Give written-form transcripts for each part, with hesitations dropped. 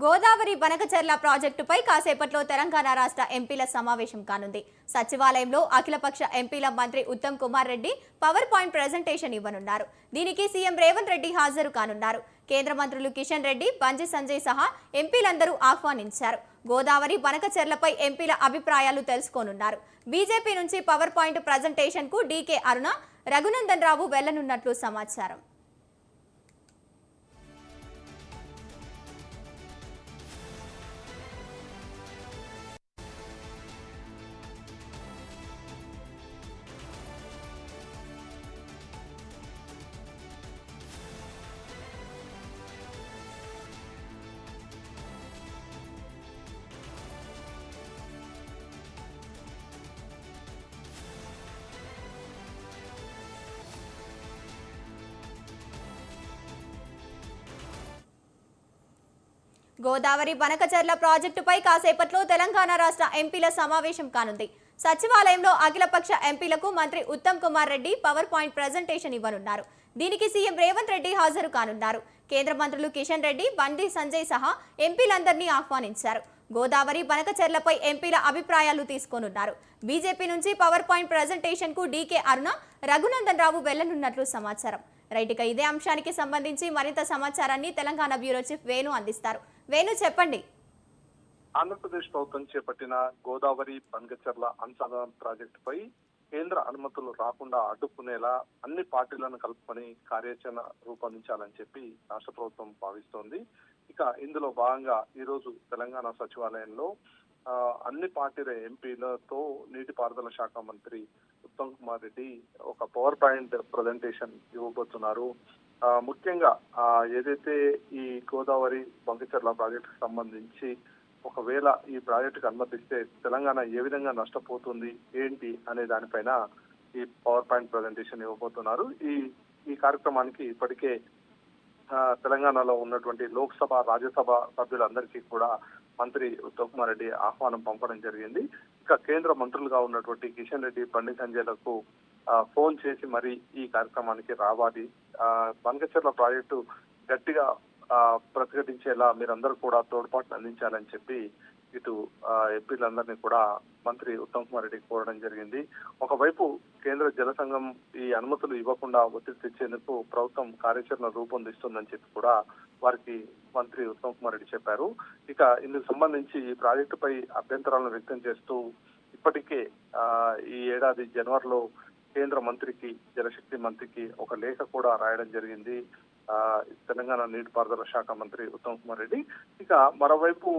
గోదావరి బనకచెర్ల ప్రాజెక్టుపై కాసేపట్లో తెలంగాణ రాష్ట్ర ఎంపీల సమావేశం కానుంది. సచివాలయంలో అఖిలపక్ష ఎంపీల మంత్రి Uttam Kumar Reddy power point presentation ఇవ్వనున్నారు. దీనికి సీఎం రేవంత్ రెడ్డి హాజరు కానున్నారు. కేంద్ర మంత్రులు కిషన్ రెడ్డి, బండి సంజయ్ సహా ఎంపీలందరూ ఆహ్వానించారు. గోదావరి బనకచెర్లపై ఎంపీల అభిప్రాయాలు తెలుసుకోనున్నారు. బీజేపీ నుంచి పవర్ పాయింట్ ప్రెజెంటేషన్ కు డీకే అరుణ, రఘునందన్ రావు వెళ్లనున్నట్లు సమాచారం. గోదావరి బనకచెర్ల ప్రాజెక్టుపై కాసేపట్లో తెలంగాణ రాష్ట్ర ఎంపీల సమావేశం కానుంది. సచివాలయంలో అఖిలపక్ష ఎంపీలకు మంత్రి Uttam Kumar Reddy power point presentation ఇవ్వనున్నారు. దీనికి సీఎం రేవంత్ రెడ్డి హాజరు కానున్నారు. కేంద్ర మంత్రులు కిషన్ రెడ్డి, బండి సంజయ్ సహా ఎంపీలందరినీ ఆహ్వానించారు. గోదావరి బనకచెర్లపై ఎంపీల అభిప్రాయాలు తీసుకోనున్నారు. బీజేపీ నుంచి పవర్ పాయింట్ ప్రెజెంటేషన్ కు డీకే అరుణ, రఘునందన్ రావు వెళ్లనున్నట్లు సమాచారం. రైట్, ఇక ఇదే అంశానికి సంబంధించి మరింత సమాచారాన్ని తెలంగాణ బ్యూరో చీఫ్ వేణు అందిస్తారు. వేణు, చెప్పండి. ఆంధ్రప్రదేశ్ ప్రభుత్వం చేపట్టిన గోదావరి బనకచెర్ల అనుసంధాన ప్రాజెక్టుపై కేంద్ర అనుమతులు రాకుండా అడ్డుకునేలా అన్ని పార్టీలను కలుపుకొని కార్యాచరణ రూపొందించాలని చెప్పి రాష్ట్ర ప్రభుత్వం భావిస్తోంది. ఇక ఇందులో భాగంగా ఈ రోజు తెలంగాణ సచివాలయంలో అన్ని పార్టీల ఎంపీలతో నీటిపారుదల శాఖ మంత్రి ఉత్తమ్ కుమార్ రెడ్డి ఒక పవర్ పాయింట్ ప్రజెంటేషన్ ఇవ్వబోతున్నారు. ముఖ్యంగా ఏదైతే ఈ గోదావరి బనకచెర్ల ప్రాజెక్టుకు సంబంధించి ఒకవేళ ఈ ప్రాజెక్టుకు అనుమతిస్తే తెలంగాణ ఏ విధంగా నష్టపోతుంది ఏంటి అనే దానిపైన ఈ పవర్ పాయింట్ ప్రజెంటేషన్ ఇవ్వబోతున్నారు. ఈ కార్యక్రమానికి ఇప్పటికే తెలంగాణలో ఉన్నటువంటి లోక్సభ, రాజ్యసభ సభ్యులందరికీ కూడా మంత్రి ఉత్తమ్ కుమార్ రెడ్డి ఆహ్వానం పంపడం జరిగింది. ఇక కేంద్ర మంత్రులుగా ఉన్నటువంటి కిషన్ రెడ్డి, బండి సంజయ్లకు ఫోన్ చేసి మరి ఈ కార్యక్రమానికి రావాలి, బనకచెర్ల ప్రాజెక్టు గట్టిగా ప్రతిఘటించేలా మీరందరూ కూడా తోడ్పాటును అందించాలని చెప్పి ఇటు ఎంపీలందరినీ కూడా మంత్రి ఉత్తమ్ కుమార్ రెడ్డి కోరడం జరిగింది. ఒకవైపు కేంద్ర జల సంఘం ఈ అనుమతులు ఇవ్వకుండా ఒత్తిడి తెచ్చేందుకు ప్రభుత్వం కార్యాచరణ రూపొందిస్తుందని చెప్పి కూడా వారికి మంత్రి ఉత్తమ్ కుమార్ రెడ్డి చెప్పారు. ఇక ఇందుకు సంబంధించి ఈ ప్రాజెక్టుపై అభ్యంతరాలను వ్యక్తం చేస్తూ ఇప్పటికే ఈ ఏడాది జనవరిలో కేంద్ర మంత్రికి, జలశక్తి మంత్రికి ఒక లేఖ కూడా రాయడం జరిగింది తెలంగాణ నీటిపారుదల శాఖ మంత్రి ఉత్తమ్ కుమార్ రెడ్డి. ఇక మరోవైపు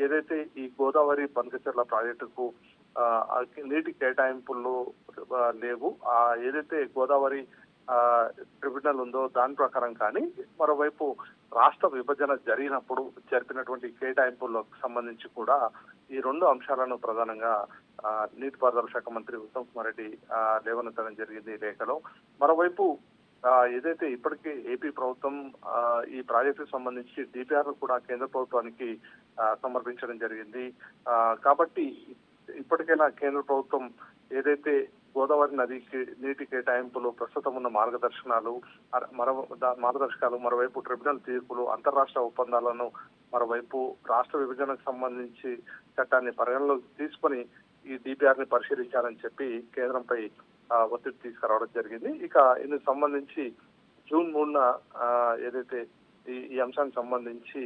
ఏదైతే ఈ గోదావరి బనకచెర్ల ప్రాజెక్టుకు నీటి కేటాయింపుల్లో లేవు, ఏదైతే గోదావరి ట్రిబ్యునల్ ఉందో దాని ప్రకారం కానీ, మరోవైపు రాష్ట్ర విభజన జరిగినప్పుడు జరిపినటువంటి కేటాయింపులకు సంబంధించి కూడా ఈ రెండు అంశాలను ప్రధానంగా నీటిపారుదల శాఖ మంత్రి ఉత్తమ్ కుమార్ రెడ్డి లేవనెత్తడం జరిగింది ఈ లేఖలో. మరోవైపు ఏదైతే ఇప్పటికే ఏపీ ప్రభుత్వం ఈ ప్రాజెక్టుకు సంబంధించి డిపిఆర్ కూడా కేంద్ర ప్రభుత్వానికి సమర్పించడం జరిగింది. కాబట్టి ఇప్పటికైనా కేంద్ర ప్రభుత్వం ఏదైతే గోదావరి నదికి నీటి కేటాయింపులు, ప్రస్తుతం ఉన్న మార్గదర్శకాలు, మరోవైపు ట్రిబ్యునల్ తీర్పులు, అంతర్రాష్ట్ర ఒప్పందాలను, మరోవైపు రాష్ట్ర విభజనకు సంబంధించి చట్టాన్ని పరిగణలోకి తీసుకొని ఈ డిపిఆర్ ని పరిశీలించాలని చెప్పి కేంద్రంపై ఒత్తిడి తీసుకురావడం జరిగింది. ఇక ఇందుకు సంబంధించి జూన్ 3న ఏదైతే ఈ అంశానికి సంబంధించి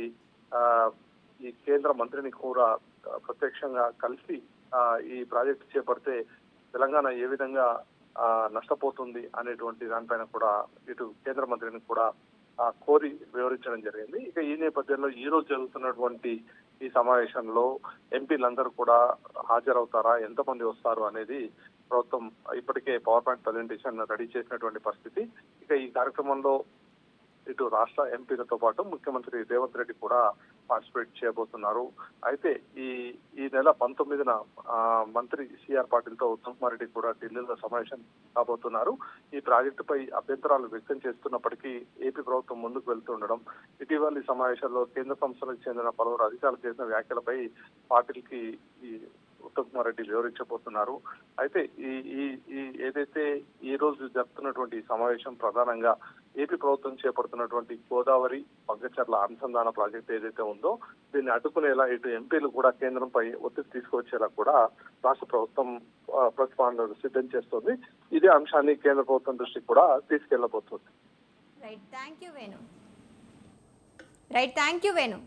ఈ కేంద్ర మంత్రిని కూడా ప్రత్యక్షంగా కలిసి ఈ ప్రాజెక్టు చేపడితే తెలంగాణ ఏ విధంగా నష్టపోతుంది అనేటువంటి దానిపైన కూడా ఇటు కేంద్ర మంత్రిని కూడా కోరి వివరించడం జరిగింది. ఇక ఈ నేపథ్యంలో ఈ రోజు జరుగుతున్నటువంటి ఈ సమావేశంలో ఎంపీలందరూ కూడా హాజరవుతారా, ఎంతమంది వస్తారు అనేది ప్రభుత్వం ఇప్పటికే పవర్ పాయింట్ ప్రజెంటేషన్ రెడీ చేసినటువంటి పరిస్థితి. ఇక ఈ కార్యక్రమంలో ఇటు రాష్ట్ర ఎంపీలతో పాటు ముఖ్యమంత్రి రేవంత్ రెడ్డి కూడా పార్టిసిపేట్ చేయబోతున్నారు. అయితే ఈ నెల 19న మంత్రి సిఆర్ పాటిల్తో ఉత్తమ్ కుమార్ రెడ్డి కూడా ఢిల్లీలో సమావేశం కాబోతున్నారు. ఈ ప్రాజెక్టుపై అభ్యంతరాలు వ్యక్తం చేస్తున్నప్పటికీ ఏపీ ప్రభుత్వం ముందుకు వెళ్తుండడం, ఇటీవల ఈ సమావేశంలో కేంద్ర సంస్థలకు చెందిన పలువురు అధికారులు చేసిన వ్యాఖ్యలపై పాటిల్కి ఈ ఉత్తమ్ కుమార్ రెడ్డి వివరించబోతున్నారు. అయితే ఈ ఈ ఈ ఏదైతే ఈ రోజు జరుపుతున్నటువంటి ఈ సమావేశం ప్రధానంగా ఏపీ ప్రభుత్వం చేపడుతున్నటువంటి గోదావరి పంగచర్ల అనుసంధాన ప్రాజెక్టు ఏదైతే ఉందో దీన్ని అడ్డుకునేలా ఇటు ఎంపీలు కూడా కేంద్రంపై ఒత్తిడి తీసుకొచ్చేలా కూడా రాష్ట్ర ప్రభుత్వం ప్రతిపాదనలు సిద్ధం చేస్తోంది. ఇదే అంశాన్ని కేంద్ర ప్రభుత్వం దృష్టికి కూడా తీసుకెళ్లబోతోంది. Right, thank you Venu.